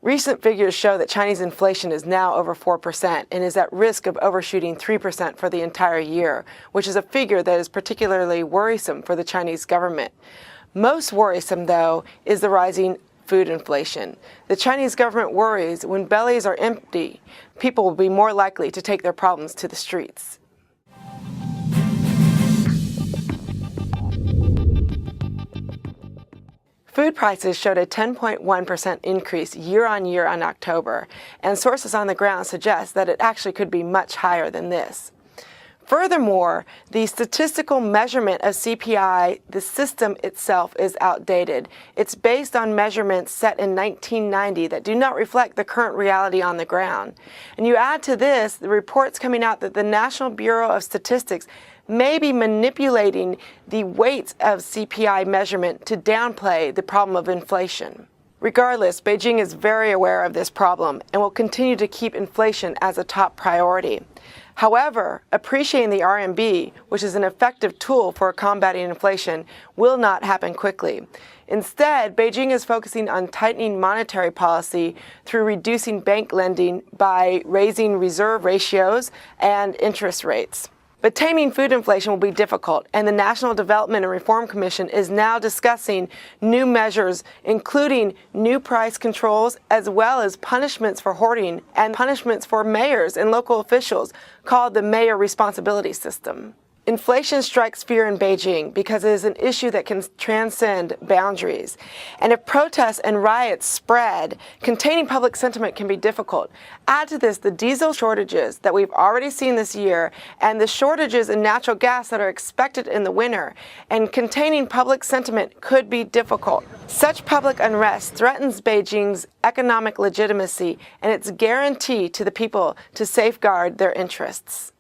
Recent figures show that Chinese inflation is now over 4% and is at risk of overshooting 3% for the entire year, which is a figure that is particularly worrisome for the Chinese government. Most worrisome, though, is the rising food inflation. The Chinese government worries when bellies are empty, people will be more likely to take their problems to the streets. Food prices showed a 10.1% increase year-on-year in October, and sources on the ground suggest that it actually could be much higher than this. Furthermore, the statistical measurement of CPI, the system itself, is outdated. It's based on measurements set in 1990 that do not reflect the current reality on the ground. And you add to this the reports coming out that the National Bureau of Statistics may be manipulating the weights of CPI measurement to downplay the problem of inflation. Regardless, Beijing is very aware of this problem and will continue to keep inflation as a top priority. However, appreciating the RMB, which is an effective tool for combating inflation, will not happen quickly. Instead, Beijing is focusing on tightening monetary policy through reducing bank lending by raising reserve ratios and interest rates. But taming food inflation will be difficult, and the National Development and Reform Commission is now discussing new measures, including new price controls, as well as punishments for hoarding and punishments for mayors and local officials, called the Mayor Responsibility System. Inflation strikes fear in Beijing because it is an issue that can transcend boundaries. And if protests and riots spread, containing public sentiment can be difficult. Add to this the diesel shortages that we've already seen this year and the shortages in natural gas that are expected in the winter, and containing public sentiment could be difficult. Such public unrest threatens Beijing's economic legitimacy and its guarantee to the people to safeguard their interests.